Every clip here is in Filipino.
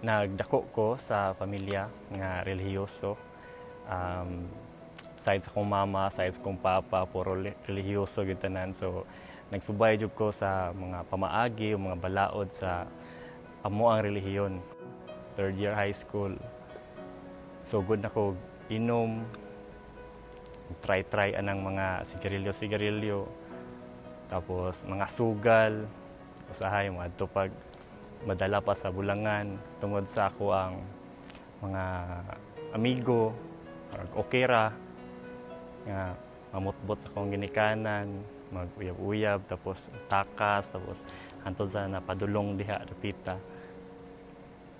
nagdako ko sa pamilya nga relihiyoso. Side sa kong mama, side sa kong papa, puro relihiyoso gyud tanan. So nagsubay jud ko sa mga pamaagi o mga balaod sa amo ang relihiyon. Third year high school. So good na ko inom, try anang mga sigarilyo. Tapos mga sugal, usahay mga tupag madala pa sa bulangan tungod sa ako ang mga amigo okay ra nga mamutbot sa akong ginikanan, mag-uyab-uyab, tapos takas, tapos hantod sa napadulong diha repita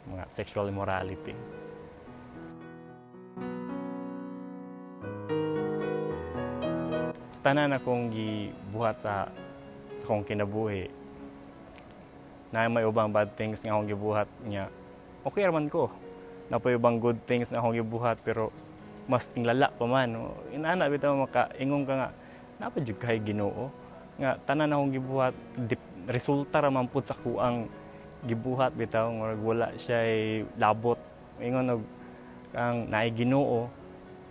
mga sexual immorality. Sa tanan akong gibuhat sa akong kinabuhi, na may ubang bad things nga akong gibuhat niya, okay raman ko. Na po ubang good things nga akong gibuhat, pero mas inglala pa man. Inaana bitaw makaingon ka nga, napadjud kay Ginoo nga tanan akong gibuhat resulta ra man pud sa kuang gibuhat bitaw, nga wala siya labot. Ingon og ang naay Ginoo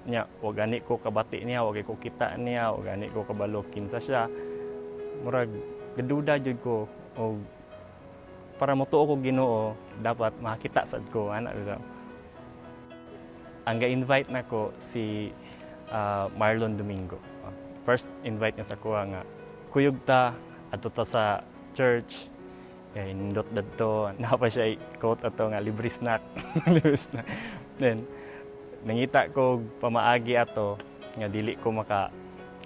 nya, wag ani ko kabati niya, wag ko kita niya, wag ani ko kabalo kinsa siya. Murag gaduda jud ko, og para motuo ko Ginoo dapat makita sad ko ana bitaw. Ang ga-invite nako si Marlon Domingo. First invite niya sa kuha nga kuyog ta adto ta sa church. Kay nindot dadto, napa siya quote ato nga libre snack. Then nangita ko pamaagi ato nga dili ko maka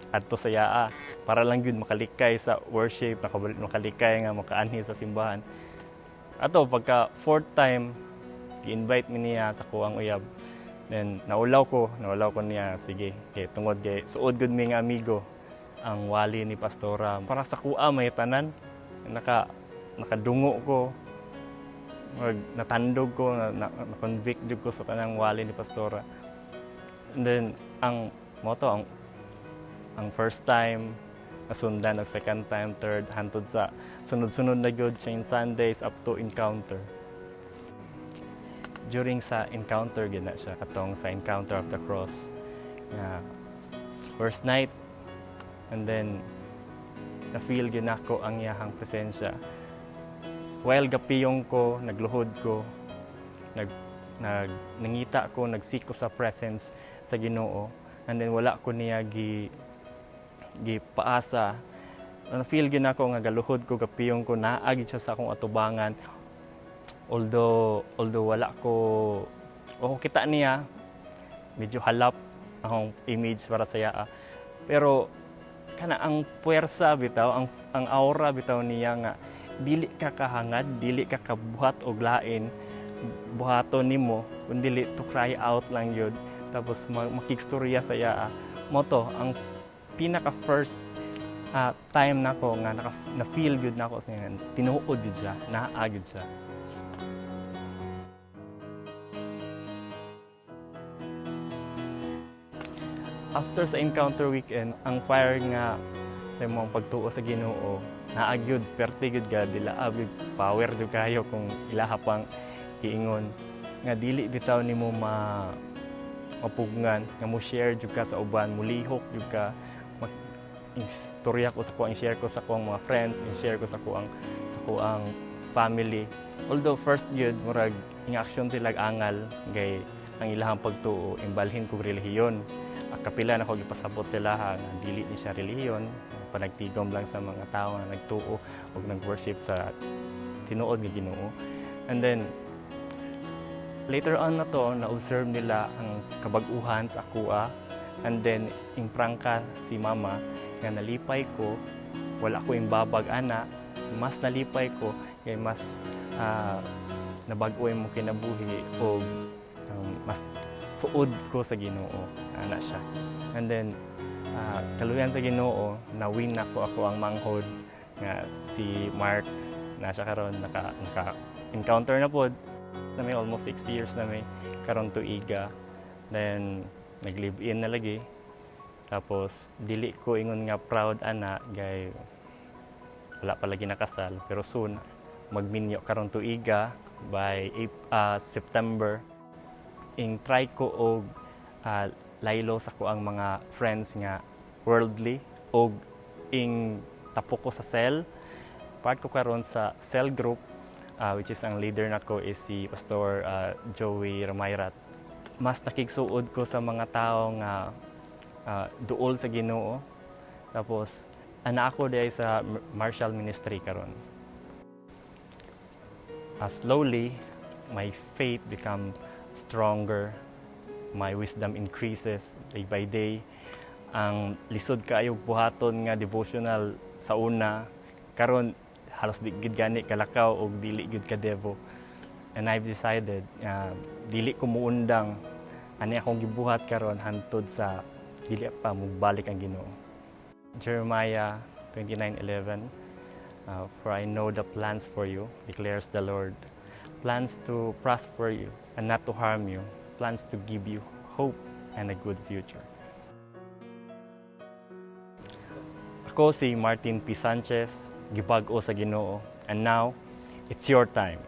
adto sa yaa para lang gyud makalikay sa worship, makalikay nga makaanhi sa simbahan. Ato pagka fourth time gi-invite mi niya sa kuang uyab. Then naulaw ko niya, sige, kay tungod kay suod gud mi nga amigo ang wali ni pastora. Para sa kuha may tanan nakadungo ko, natandog ko, na-convict jud ko sa tanang wali ni pastora. And then ang first time nasundan, ang second time, third, hantod sa sunod-sunod na gyud change Sundays up to encounter. During sa encounter gina siya katong sa Encounter of the Cross nga first night, and then na-feel gina ko ang iyahang presensya. While gapiyong ko, nagluhod ko, nangita ko, nagsik ko sa presence sa Ginoo, and then wala ko niya gipaasa. Na-feel gina ko nga galuhod ko, gapiyong ko, naagi siya sa akong atubangan. Although wala ko kita niya, medyo halap akong image para sa yaa. Pero kana ang puwersa bitaw, ang aura bitaw niya nga dili ka kahangad, dili ka kabuhat og lain buhaton nimo, kundi to cry out lang yun. Tapos makikstorya sa yaa. Moto ang pinaka first time nako nga na feel good nako sa niya, tinuod jud siya, naagid siya. After sa encounter weekend, ang fire nga sa imong pagtuo sa Ginoo, naagyud, perti gyud ka, dilaaw gyud, power gyud kayo kung ilaha pang iingon. Nga dili bitaw nimo mapugngan, nga mo share gyud ka sa uban, mulihok gyud ka, istorya ko sa kuang share ko sa kuang mga friends, share ko sa kuang family. Although first gyud murag ing action sila angal gay ang ilahang pagtuo, imbalhin ko relihiyon. Kapila na ko gipasabot sila nga dili ni siya relihiyon, panagtigom lang sa mga tao nga nagtuo o nag-worship sa tinuod nga Ginoo. And then later on na to, na-observe nila ang kabag-uhan sa akua, and then ing prangka si mama nga nalipay ko, wala ko imbabag ana, mas nalipay ko kay mas nabag-o mo kinabuhi o mas suod ko sa Ginoo ana siya. And then kaluyan sa Ginoo, na-win ako ang manghod nga si Mark na siya karon naka-encounter na pod na may almost 6 years na may karon tuiga. Then nag-live-in na lagi. Tapos dili ko ingon nga proud ana gay wala pa lagi nakasal, pero soon magminyo karon tuiga. by September. Ing try ko og laylo sa ko ang mga friends nga worldly og ing tapo ko sa cell. Part ko karon sa cell group which is ang leader nako is si Pastor Joey Ramayrat. Mas nakigsuod ko sa mga tao nga duol sa Ginoo. Tapos ana ako diay sa Marshall Ministry karon. Slowly my faith become stronger, my wisdom increases day by day. Ang lisod kaayo buhaton nga devotional sa una karon halos di gid gani kalakaw og dili gid ka devo. And I've decided dili ko muundang ani akong gibuhat karon hantod sa dili pa mubalik ang Ginoo. Jeremiah 29:11 for I know the plans for you, declares the Lord. Plans to prosper you and not to harm you. Plans to give you hope and a good future. Ako si Martin P. Sanchez, gibag-o sa Ginoo. And now, it's your time.